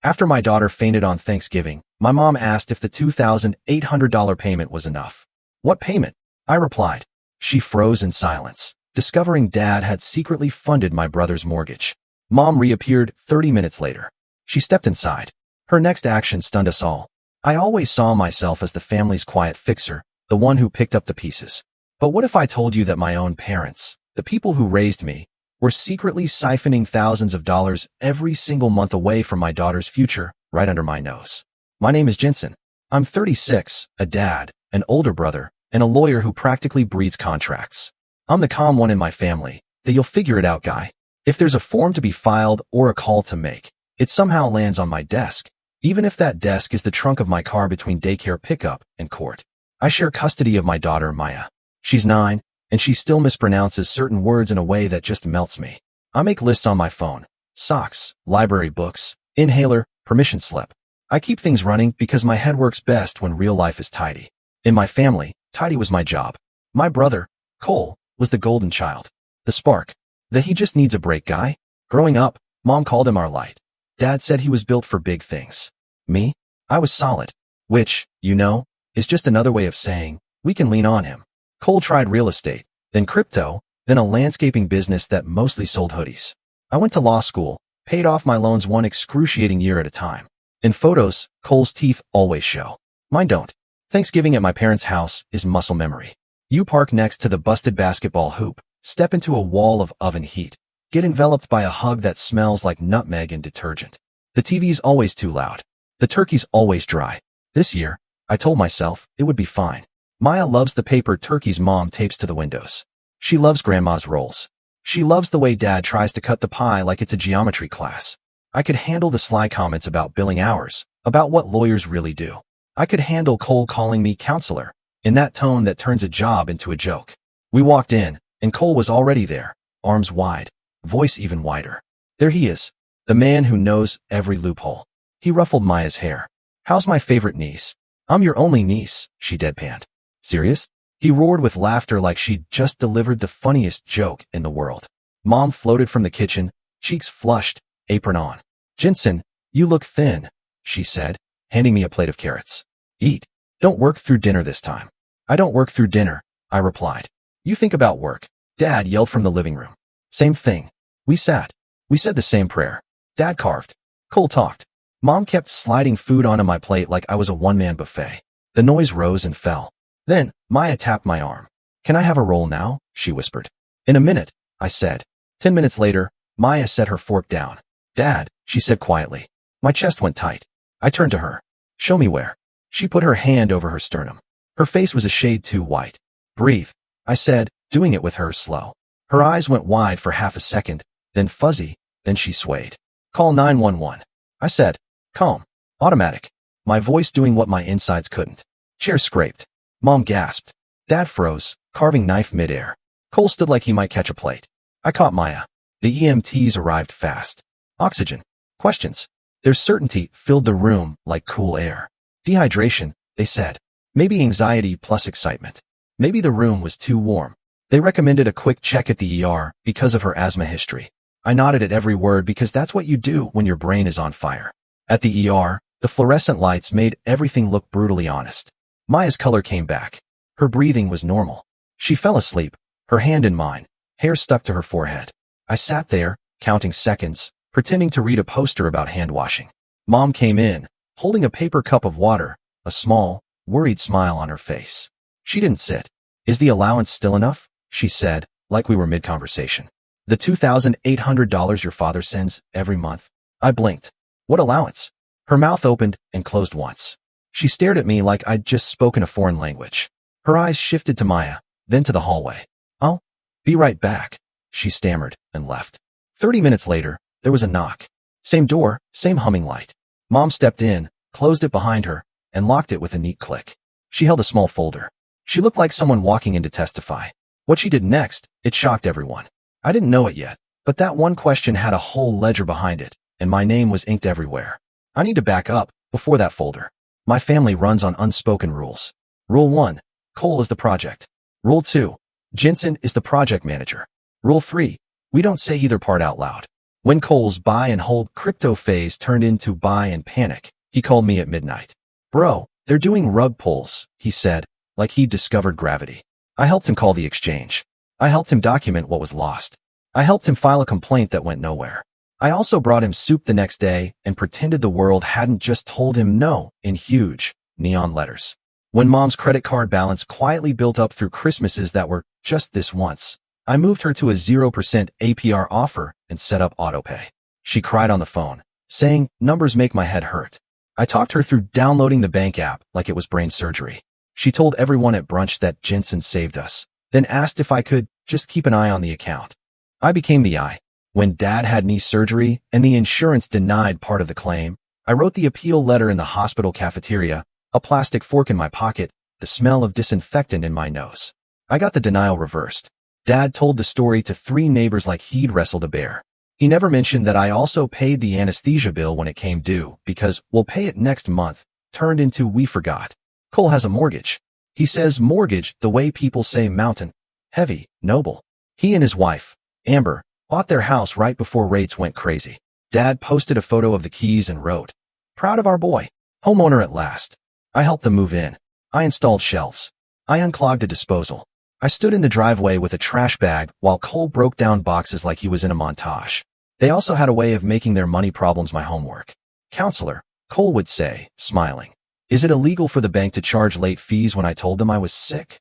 After my daughter fainted on Thanksgiving, my mom asked if the $2,800 payment was enough. What payment? I replied. She froze in silence, discovering Dad had secretly funded my brother's mortgage. Mom reappeared 30 minutes later. She stepped inside. Her next action stunned us all. I always saw myself as the family's quiet fixer, the one who picked up the pieces. But what if I told you that my own parents, the people who raised me, were secretly siphoning thousands of dollars every single month away from my daughter's future, right under my nose? My name is Jensen. I'm 36, a dad, an older brother, and a lawyer who practically breeds contracts. I'm the calm one in my family, the you'll figure it out guy. If there's a form to be filed or a call to make, it somehow lands on my desk, even if that desk is the trunk of my car between daycare pickup and court. I share custody of my daughter, Maya. She's 9, and she still mispronounces certain words in a way that just melts me. I make lists on my phone: socks, library books, inhaler, permission slip. I keep things running because my head works best when real life is tidy. In my family, tidy was my job. My brother, Cole, was the golden child. The spark. The he just needs a break guy. Growing up, Mom called him our light. Dad said he was built for big things. Me? I was solid. Which, is just another way of saying, we can lean on him. Cole tried real estate, then crypto, then a landscaping business that mostly sold hoodies. I went to law school, paid off my loans one excruciating year at a time. In photos, Cole's teeth always show. Mine don't. Thanksgiving at my parents' house is muscle memory. You park next to the busted basketball hoop, step into a wall of oven heat, get enveloped by a hug that smells like nutmeg and detergent. The TV's always too loud. The turkey's always dry. This year, I told myself it would be fine. Maya loves the paper turkeys Mom tapes to the windows. She loves Grandma's rolls. She loves the way Dad tries to cut the pie like it's a geometry class. I could handle the sly comments about billing hours, about what lawyers really do. I could handle Cole calling me counselor, in that tone that turns a job into a joke. We walked in, and Cole was already there, arms wide, voice even wider. There he is, the man who knows every loophole. He ruffled Maya's hair. How's my favorite niece? I'm your only niece, she deadpanned. Serious? He roared with laughter like she'd just delivered the funniest joke in the world. Mom floated from the kitchen, cheeks flushed, apron on. Jensen, you look thin, she said, handing me a plate of carrots. Eat. Don't work through dinner this time. I don't work through dinner, I replied. You think about work. Dad yelled from the living room. Same thing. We sat. We said the same prayer. Dad carved. Cole talked. Mom kept sliding food onto my plate like I was a one-man buffet. The noise rose and fell. Then, Maya tapped my arm. Can I have a roll now? She whispered. In a minute, I said. 10 minutes later, Maya set her fork down. Dad, she said quietly. My chest went tight. I turned to her. Show me where. She put her hand over her sternum. Her face was a shade too white. Breathe, I said, doing it with her slow. Her eyes went wide for half a second, then fuzzy, then she swayed. Call 911. I said. Calm. Automatic. My voice doing what my insides couldn't. Chair scraped. Mom gasped. Dad froze, carving knife midair. Cole stood like he might catch a plate. I caught Maya. The EMTs arrived fast. Oxygen. Questions. Their certainty filled the room like cool air. Dehydration, they said. Maybe anxiety plus excitement. Maybe the room was too warm. They recommended a quick check at the ER because of her asthma history. I nodded at every word because that's what you do when your brain is on fire. At the ER, the fluorescent lights made everything look brutally honest. Maya's color came back. Her breathing was normal. She fell asleep, her hand in mine, hair stuck to her forehead. I sat there, counting seconds, pretending to read a poster about hand washing. Mom came in, holding a paper cup of water, a small, worried smile on her face. She didn't sit. Is the allowance still enough? She said, like we were mid-conversation. The $2,800 your father sends every month. I blinked. What allowance? Her mouth opened and closed once. She stared at me like I'd just spoken a foreign language. Her eyes shifted to Maya, then to the hallway. I'll be right back, she stammered and left. 30 minutes later, there was a knock. Same door, same humming light. Mom stepped in, closed it behind her, and locked it with a neat click. She held a small folder. She looked like someone walking in to testify. What she did next, it shocked everyone. I didn't know it yet, but that one question had a whole ledger behind it, and my name was inked everywhere. I need to back up before that folder. My family runs on unspoken rules. Rule 1, Cole is the project. Rule 2, Jensen is the project manager. Rule 3, we don't say either part out loud. When Cole's buy and hold crypto phase turned into buy and panic, he called me at midnight. Bro, they're doing rug pulls, he said, like he'd discovered gravity. I helped him call the exchange. I helped him document what was lost. I helped him file a complaint that went nowhere. I also brought him soup the next day and pretended the world hadn't just told him no in huge neon letters. When Mom's credit card balance quietly built up through Christmases that were just this once, I moved her to a 0% APR offer and set up autopay. She cried on the phone, saying, "Numbers make my head hurt." I talked her through downloading the bank app like it was brain surgery. She told everyone at brunch that Jensen saved us, then asked if I could just keep an eye on the account. I became the eye. When Dad had knee surgery and the insurance denied part of the claim, I wrote the appeal letter in the hospital cafeteria, a plastic fork in my pocket, the smell of disinfectant in my nose. I got the denial reversed. Dad told the story to 3 neighbors like he'd wrestled a bear. He never mentioned that I also paid the anesthesia bill when it came due because "we'll pay it next month" turned into "we forgot." Cole has a mortgage. He says mortgage the way people say mountain. Heavy, noble. He and his wife, Amber, bought their house right before rates went crazy. Dad posted a photo of the keys and wrote, "Proud of our boy. Homeowner at last." I helped them move in. I installed shelves. I unclogged a disposal. I stood in the driveway with a trash bag while Cole broke down boxes like he was in a montage. They also had a way of making their money problems my homework. "Counselor," Cole would say, smiling, "is it illegal for the bank to charge late fees when I told them I was sick?"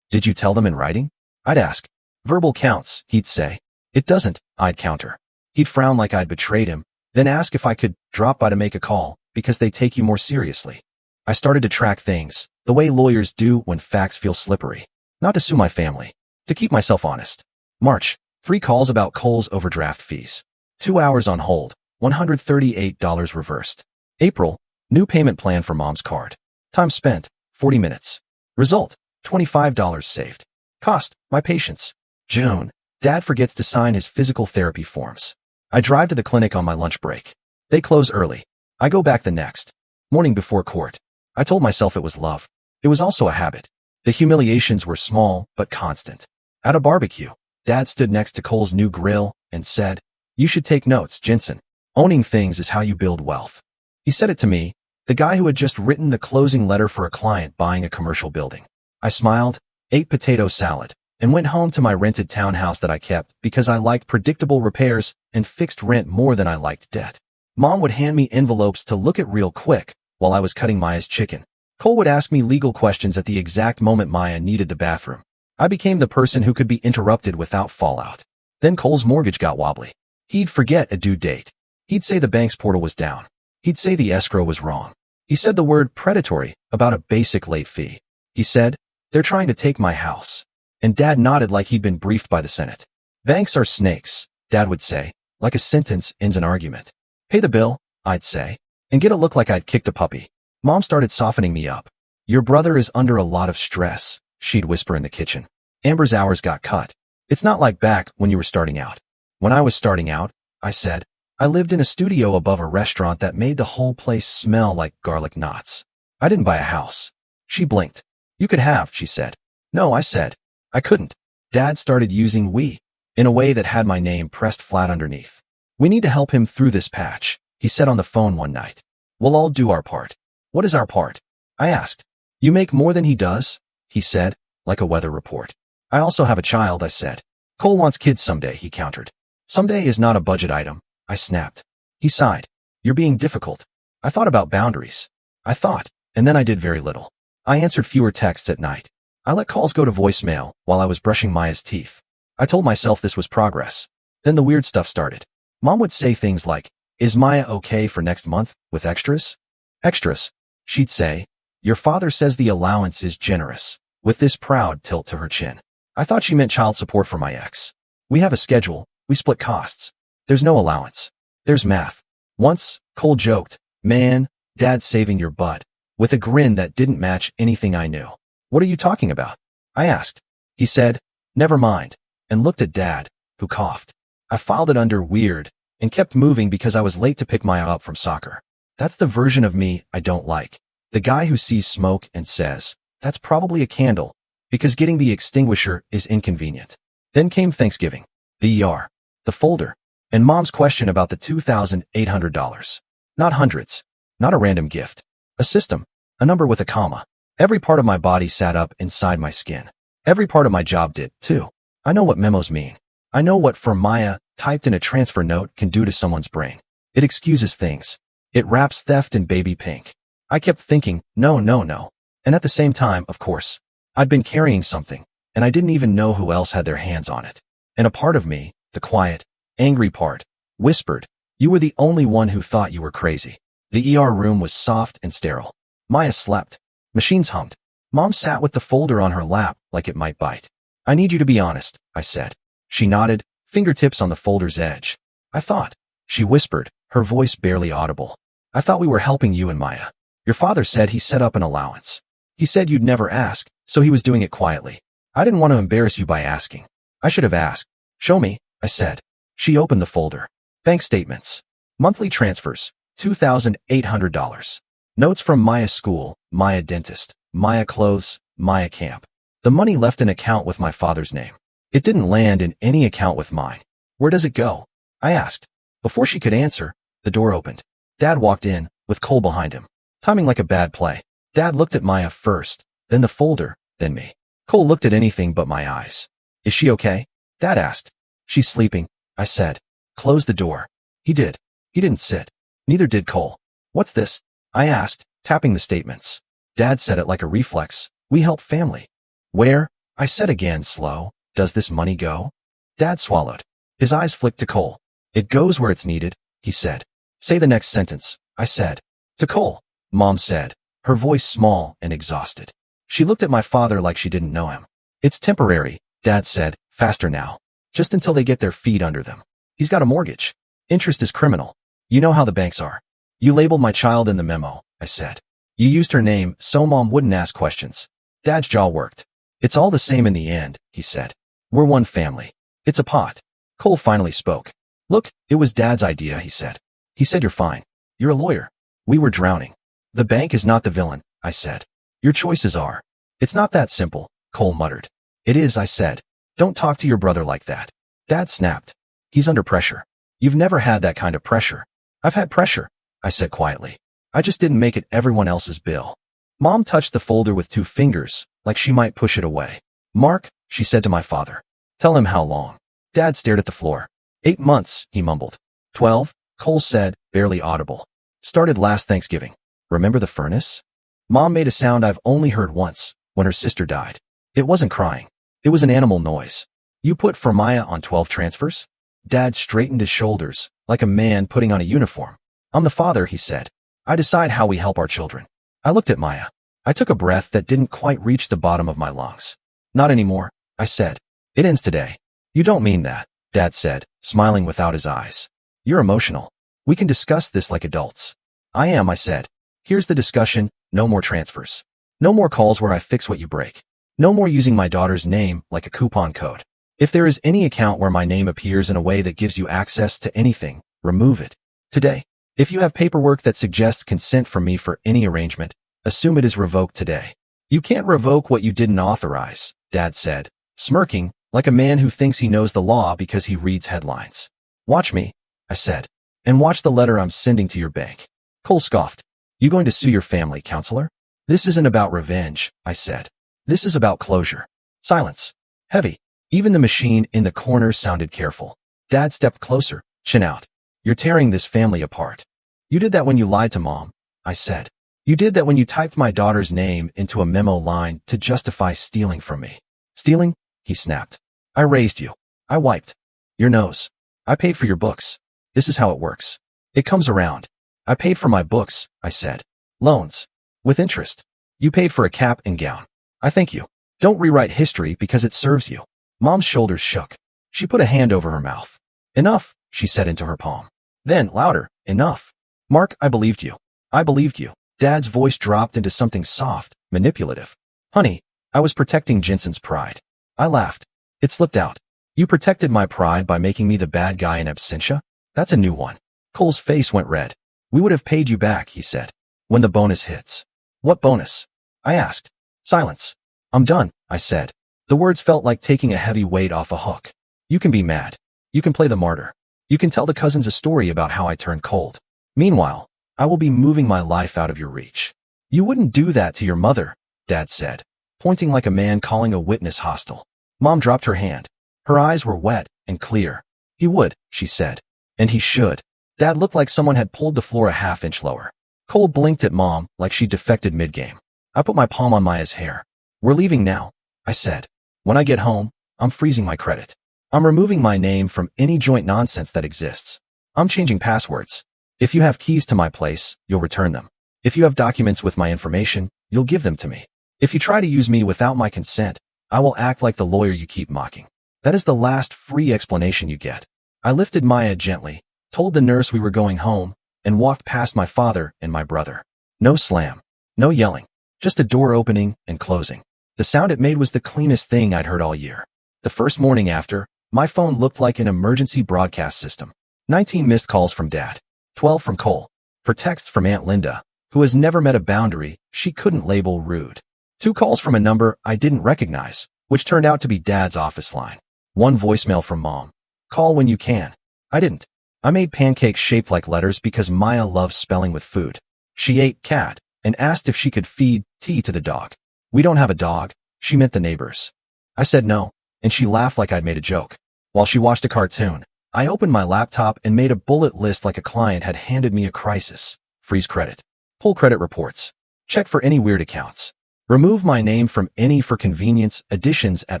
"Did you tell them in writing?" I'd ask. "Verbal counts," he'd say. "It doesn't," I'd counter. He'd frown like I'd betrayed him, then ask if I could drop by to make a call, because they take you more seriously. I started to track things, the way lawyers do when facts feel slippery. Not to sue my family. To keep myself honest. March, 3 calls about Cole's overdraft fees. 2 hours on hold, $138 reversed. April, new payment plan for Mom's card. Time spent, 40 minutes. Result, $25 saved. Cost, my patience. June, Dad forgets to sign his physical therapy forms. I drive to the clinic on my lunch break. They close early. I go back the next morning before court. I told myself it was love. It was also a habit. The humiliations were small, but constant. At a barbecue, Dad stood next to Cole's new grill and said, "You should take notes, Jensen. Owning things is how you build wealth." He said it to me, the guy who had just written the closing letter for a client buying a commercial building. I smiled, ate potato salad, and went home to my rented townhouse that I kept because I liked predictable repairs and fixed rent more than I liked debt. Mom would hand me envelopes to look at real quick while I was cutting Maya's chicken. Cole would ask me legal questions at the exact moment Maya needed the bathroom. I became the person who could be interrupted without fallout. Then Cole's mortgage got wobbly. He'd forget a due date. He'd say the bank's portal was down. He'd say the escrow was wrong. He said the word predatory about a basic late fee. He said, "They're trying to take my house." And Dad nodded like he'd been briefed by the Senate. "Banks are snakes," Dad would say, like a sentence ends an argument. "Pay the bill," I'd say, and get a look like I'd kicked a puppy. Mom started softening me up. "Your brother is under a lot of stress," she'd whisper in the kitchen. Amber's hours got cut. "It's not like back when you were starting out." When I was starting out, I said, I lived in a studio above a restaurant that made the whole place smell like garlic knots. I didn't buy a house. She blinked. "You could have," she said. "No," I said. "I couldn't." Dad started using "we" in a way that had my name pressed flat underneath. "We need to help him through this patch," he said on the phone one night. "We'll all do our part." "What is our part?" I asked. "You make more than he does," he said, like a weather report. "I also have a child," I said. "Cole wants kids someday," he countered. "Someday is not a budget item," I snapped. He sighed. "You're being difficult." I thought about boundaries. I thought, and then I did very little. I answered fewer texts at night. I let calls go to voicemail while I was brushing Maya's teeth. I told myself this was progress. Then the weird stuff started. Mom would say things like, "Is Maya okay for next month, with extras?" "Extras," she'd say. "Your father says the allowance is generous," with this proud tilt to her chin. I thought she meant child support for my ex. "We have a schedule, we split costs. There's no allowance. There's math." Once, Cole joked, "Man, Dad's saving your butt," with a grin that didn't match anything I knew. "What are you talking about?" I asked. He said, "Never mind," and looked at Dad, who coughed. I filed it under weird and kept moving because I was late to pick Maya up from soccer. That's the version of me I don't like. The guy who sees smoke and says, "That's probably a candle," because getting the extinguisher is inconvenient. Then came Thanksgiving. The folder. And Mom's question about the $2,800. Not hundreds. Not a random gift. A system. A number with a comma. Every part of my body sat up inside my skin. Every part of my job did, too. I know what memos mean. I know what "for Maya" typed in a transfer note can do to someone's brain. It excuses things. It wraps theft in baby pink. I kept thinking, no, no, no. And at the same time, of course, I'd been carrying something, and I didn't even know who else had their hands on it. And a part of me, the quiet, angry part, whispered, "You were the only one who thought you were crazy." The ER room was soft and sterile. Maya slept. Machines hummed. Mom sat with the folder on her lap like it might bite. "I need you to be honest," I said. She nodded, fingertips on the folder's edge. "I thought," she whispered, her voice barely audible. "I thought we were helping you and Maya. Your father said he set up an allowance. He said you'd never ask, so he was doing it quietly. I didn't want to embarrass you by asking. I should have asked." "Show me," I said. She opened the folder. Bank statements. Monthly transfers. $2,800. Notes from Maya school, Maya dentist, Maya clothes, Maya camp. The money left an account with my father's name. It didn't land in any account with mine. "Where does it go?" I asked. Before she could answer, the door opened. Dad walked in, with Cole behind him. Timing like a bad play. Dad looked at Maya first, then the folder, then me. Cole looked at anything but my eyes. "Is she okay?" Dad asked. "She's sleeping," I said. "Close the door." He did. He didn't sit. Neither did Cole. "What's this?" I asked, tapping the statements. Dad said it like a reflex. "We help family." "Where?" I said again, slow. "Does this money go?" Dad swallowed. His eyes flicked to Cole. "It goes where it's needed," he said. "Say the next sentence," I said. "To Cole," Mom said, her voice small and exhausted. She looked at my father like she didn't know him. "It's temporary," Dad said, faster now. "Just until they get their feet under them. He's got a mortgage. Interest is criminal. You know how the banks are." "You labeled my child in the memo," I said. "You used her name so Mom wouldn't ask questions." Dad's jaw worked. "It's all the same in the end," he said. "We're one family. It's a pot." Cole finally spoke. "Look, it was Dad's idea," he said. "He said you're fine. You're a lawyer. We were drowning." "The bank is not the villain," I said. "Your choices are." "It's not that simple," Cole muttered. "It is," I said. "Don't talk to your brother like that." Dad snapped. "He's under pressure." "You've never had that kind of pressure." "I've had pressure," I said quietly. "I just didn't make it everyone else's bill." Mom touched the folder with 2 fingers, like she might push it away. "Mark," she said to my father. "Tell him how long." Dad stared at the floor. 8 months, he mumbled. 12, Cole said, barely audible. "Started last Thanksgiving. Remember the furnace?" Mom made a sound I've only heard once, when her sister died. It wasn't crying. It was an animal noise. "You put for Maya on 12 transfers?" Dad straightened his shoulders, like a man putting on a uniform. "I'm the father," he said. "I decide how we help our children." I looked at Maya. I took a breath that didn't quite reach the bottom of my lungs. "Not anymore," I said. "It ends today." "You don't mean that," Dad said, smiling without his eyes. "You're emotional. We can discuss this like adults." "I am," I said. "Here's the discussion. No more transfers. No more calls where I fix what you break. No more using my daughter's name like a coupon code. If there is any account where my name appears in a way that gives you access to anything, remove it. Today. If you have paperwork that suggests consent from me for any arrangement, assume it is revoked today." "You can't revoke what you didn't authorize," Dad said, smirking, like a man who thinks he knows the law because he reads headlines. "Watch me," I said. "And watch the letter I'm sending to your bank." Cole scoffed. "You going to sue your family, counselor?" "This isn't about revenge," I said. "This is about closure." Silence. Heavy. Even the machine in the corner sounded careful. Dad stepped closer, chin out. "You're tearing this family apart. You did that when you lied to Mom," I said. "You did that when you typed my daughter's name into a memo line to justify stealing from me." "Stealing?" he snapped. "I raised you. I wiped your nose. I paid for your books. This is how it works. It comes around." "I paid for my books," I said. "Loans. With interest. You paid for a cap and gown. I thank you. Don't rewrite history because it serves you." Mom's shoulders shook. She put a hand over her mouth. "Enough," she said into her palm. Then, louder, "Enough. Mark, I believed you. I believed you." Dad's voice dropped into something soft, manipulative. "Honey, I was protecting Jensen's pride." I laughed. It slipped out. "You protected my pride by making me the bad guy in absentia? That's a new one." Cole's face went red. "We would have paid you back," he said. "When the bonus hits." "What bonus?" I asked. Silence. "I'm done," I said. The words felt like taking a heavy weight off a hook. "You can be mad. You can play the martyr. You can tell the cousins a story about how I turned cold. Meanwhile, I will be moving my life out of your reach. You wouldn't do that to your mother, Dad said, pointing like a man calling a witness hostile. Mom dropped her hand. Her eyes were wet and clear. He would, she said. And he should. Dad looked like someone had pulled the floor a half-inch lower. Cole blinked at Mom like she defected mid-game. I put my palm on Maya's hair. We're leaving now, I said. When I get home, I'm freezing my credit. I'm removing my name from any joint nonsense that exists. I'm changing passwords. If you have keys to my place, you'll return them. If you have documents with my information, you'll give them to me. If you try to use me without my consent, I will act like the lawyer you keep mocking. That is the last free explanation you get. I lifted Maya gently, told the nurse we were going home, and walked past my father and my brother. No slam. No yelling. Just a door opening and closing. The sound it made was the cleanest thing I'd heard all year. The first morning after, my phone looked like an emergency broadcast system. 19 missed calls from Dad. 12 from Cole. For texts from Aunt Linda, who has never met a boundary she couldn't label rude. 2 calls from a number I didn't recognize, which turned out to be Dad's office line. 1 voicemail from Mom. Call when you can. I didn't. I made pancakes shaped like letters because Maya loves spelling with food. She ate cat and asked if she could feed tea to the dog. We don't have a dog. She meant the neighbors. I said no, and she laughed like I'd made a joke. While she watched a cartoon, I opened my laptop and made a bullet list like a client had handed me a crisis. Freeze credit. Pull credit reports. Check for any weird accounts. Remove my name from any for convenience additions at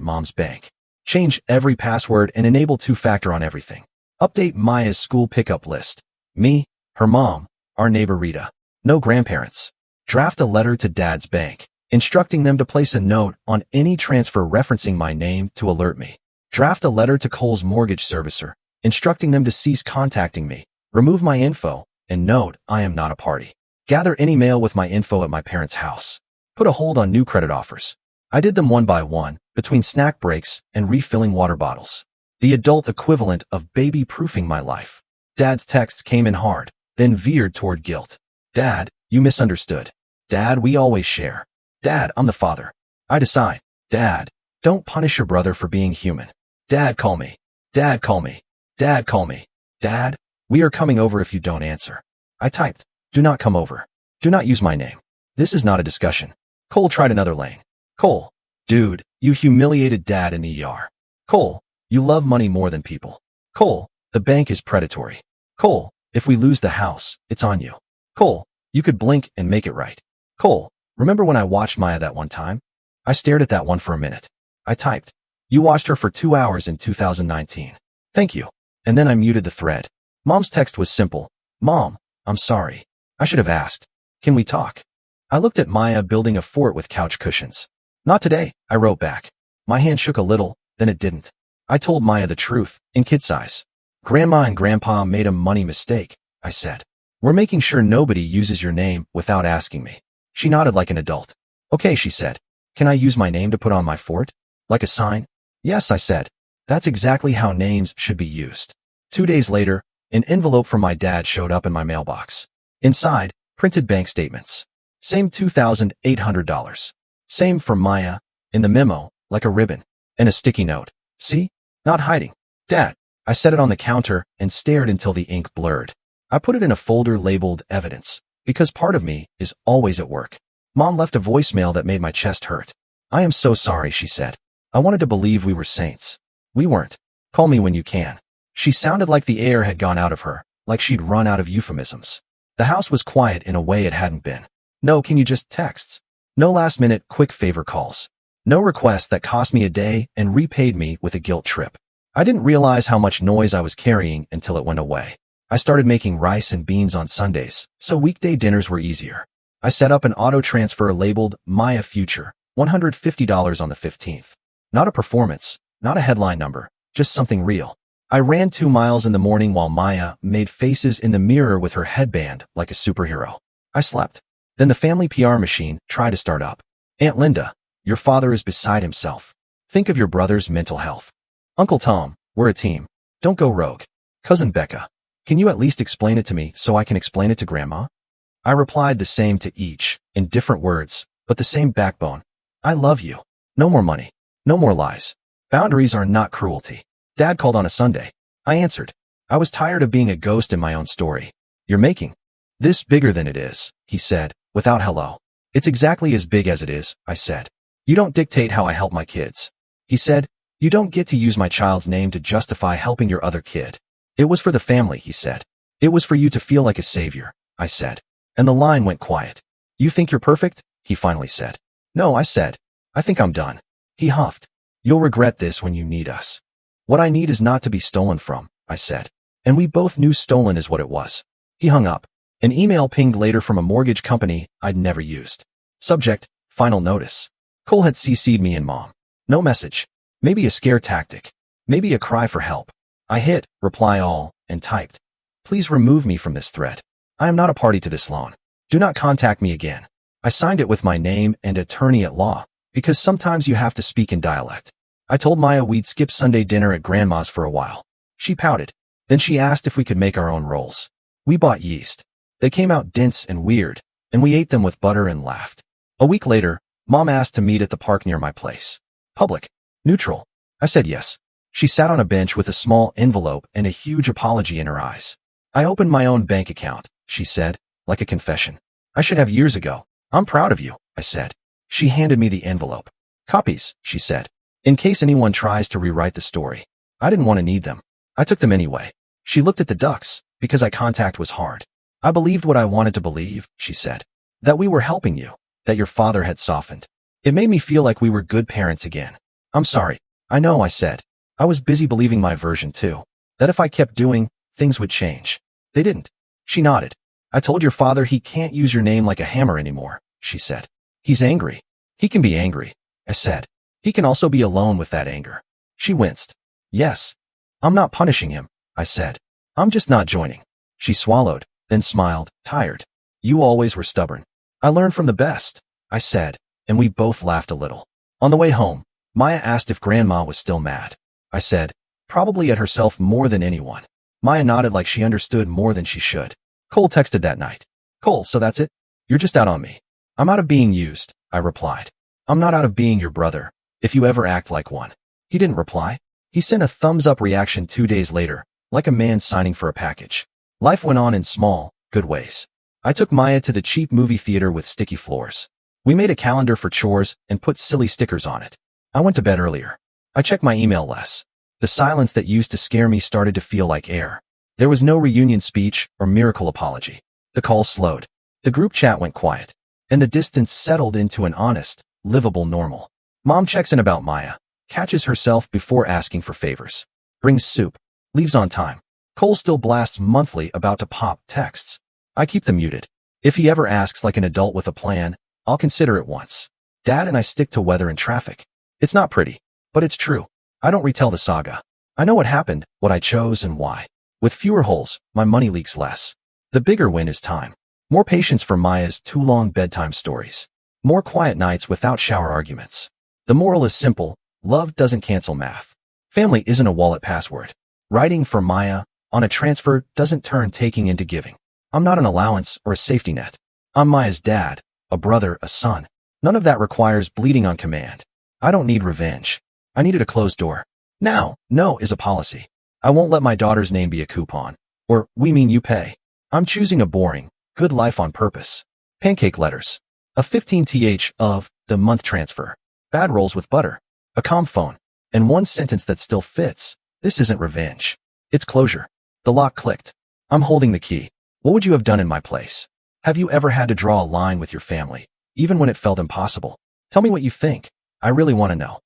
Mom's bank. Change every password and enable 2-factor on everything. Update Maya's school pickup list. Me, her mom, our neighbor Rita. No grandparents. Draft a letter to Dad's bank, instructing them to place a note on any transfer referencing my name to alert me. Draft a letter to Cole's mortgage servicer, instructing them to cease contacting me. Remove my info, and note I am not a party. Gather any mail with my info at my parents' house. Put a hold on new credit offers. I did them one by one, between snack breaks and refilling water bottles. The adult equivalent of baby-proofing my life. Dad's texts came in hard, then veered toward guilt. Dad, you misunderstood. Dad, we always share. Dad, I'm the father. I decide. Dad, don't punish your brother for being human. Dad, call me. Dad, call me. Dad, call me. Dad, we are coming over if you don't answer. I typed. Do not come over. Do not use my name. This is not a discussion. Cole tried another lane. Cole, dude, you humiliated Dad in the ER. Cole, you love money more than people. Cole, the bank is predatory. Cole, if we lose the house, it's on you. Cole, you could blink and make it right. Cole, remember when I watched Maya that one time? I stared at that one for a minute. I typed. You watched her for 2 hours in 2019. Thank you. And then I muted the thread. Mom's text was simple. Mom, I'm sorry. I should have asked. Can we talk? I looked at Maya building a fort with couch cushions. Not today, I wrote back. My hand shook a little, then it didn't. I told Maya the truth, in kid size. Grandma and Grandpa made a money mistake, I said. We're making sure nobody uses your name without asking me. She nodded like an adult. Okay, she said. Can I use my name to put on my fort? Like a sign? Yes, I said. That's exactly how names should be used. 2 days later, an envelope from my dad showed up in my mailbox. Inside, printed bank statements. Same $2,800. Same from Maya, in the memo, like a ribbon, and a sticky note. See? Not hiding. Dad. I set it on the counter and stared until the ink blurred. I put it in a folder labeled evidence, because part of me is always at work. Mom left a voicemail that made my chest hurt. I am so sorry, she said. I wanted to believe we were saints. We weren't. Call me when you can. She sounded like the air had gone out of her, like she'd run out of euphemisms. The house was quiet in a way it hadn't been. No, can you just texts? No last-minute quick favor calls. No requests that cost me a day and repaid me with a guilt trip. I didn't realize how much noise I was carrying until it went away. I started making rice and beans on Sundays, so weekday dinners were easier. I set up an auto transfer labeled Maya Future, $150 on the 15th. Not a performance, not a headline number, just something real. I ran 2 miles in the morning while Maya made faces in the mirror with her headband like a superhero. I slept. Then the family PR machine tried to start up. Aunt Linda, your father is beside himself. Think of your brother's mental health. Uncle Tom, we're a team. Don't go rogue. Cousin Becca, can you at least explain it to me so I can explain it to Grandma? I replied the same to each, in different words, but the same backbone. I love you. No more money. No more lies. Boundaries are not cruelty. Dad called on a Sunday. I answered. I was tired of being a ghost in my own story. You're making this bigger than it is, he said, without hello. It's exactly as big as it is, I said. You don't dictate how I help my kids. He said, you don't get to use my child's name to justify helping your other kid. It was for the family, he said. It was for you to feel like a savior, I said. And the line went quiet. You think you're perfect? He finally said. No, I said. I think I'm done. He huffed. You'll regret this when you need us. What I need is not to be stolen from, I said. And we both knew stolen is what it was. He hung up. An email pinged later from a mortgage company I'd never used. Subject, final notice. Cole had CC'd me and Mom. No message. Maybe a scare tactic. Maybe a cry for help. I hit reply all and typed. Please remove me from this thread. I am not a party to this loan. Do not contact me again. I signed it with my name and attorney at law, because sometimes you have to speak in dialect. I told Maya we'd skip Sunday dinner at Grandma's for a while. She pouted. Then she asked if we could make our own rolls. We bought yeast. They came out dense and weird, and we ate them with butter and laughed. A week later, Mom asked to meet at the park near my place. Public. Neutral. I said yes. She sat on a bench with a small envelope and a huge apology in her eyes. I opened my own bank account, she said, like a confession. I should have years ago. I'm proud of you, I said. She handed me the envelope. Copies, she said. In case anyone tries to rewrite the story. I didn't want to need them. I took them anyway. She looked at the ducks, because eye contact was hard. I believed what I wanted to believe, she said. That we were helping you. That your father had softened. It made me feel like we were good parents again. I'm sorry. I know, I said. I was busy believing my version too. That if I kept doing, things would change. They didn't. She nodded. I told your father he can't use your name like a hammer anymore, she said. He's angry. He can be angry, I said. He can also be alone with that anger. She winced. Yes. I'm not punishing him, I said. I'm just not joining. She swallowed, then smiled, tired. You always were stubborn. I learned from the best, I said, and we both laughed a little. On the way home, Maya asked if Grandma was still mad. I said, probably at herself more than anyone. Maya nodded like she understood more than she should. Cole texted that night. Cole, so that's it? You're just out on me. I'm out of being used, I replied. I'm not out of being your brother, if you ever act like one. He didn't reply. He sent a thumbs-up reaction 2 days later, like a man signing for a package. Life went on in small, good ways. I took Maya to the cheap movie theater with sticky floors. We made a calendar for chores and put silly stickers on it. I went to bed earlier. I checked my email less. The silence that used to scare me started to feel like air. There was no reunion speech or miracle apology. The call slowed. The group chat went quiet. And the distance settled into an honest, livable normal. Mom checks in about Maya, catches herself before asking for favors. Brings soup. Leaves on time. Cole still blasts monthly about to pop texts. I keep them muted. If he ever asks like an adult with a plan, I'll consider it once. Dad and I stick to weather and traffic. It's not pretty, but it's true. I don't retell the saga. I know what happened, what I chose, and why. With fewer holes, my money leaks less. The bigger win is time. More patience for Maya's too long bedtime stories. More quiet nights without shower arguments. The moral is simple. Love doesn't cancel math. Family isn't a wallet password. Writing for Maya on a transfer doesn't turn taking into giving. I'm not an allowance or a safety net. I'm Maya's dad, a brother, a son. None of that requires bleeding on command. I don't need revenge. I needed a closed door. Now, no is a policy. I won't let my daughter's name be a coupon. Or, we mean you pay. I'm choosing a boring, good life on purpose. Pancake letters. A 15th of the month transfer. Bad rolls with butter. A calm phone. And one sentence that still fits. This isn't revenge. It's closure. The lock clicked. I'm holding the key. What would you have done in my place? Have you ever had to draw a line with your family, even when it felt impossible? Tell me what you think. I really want to know.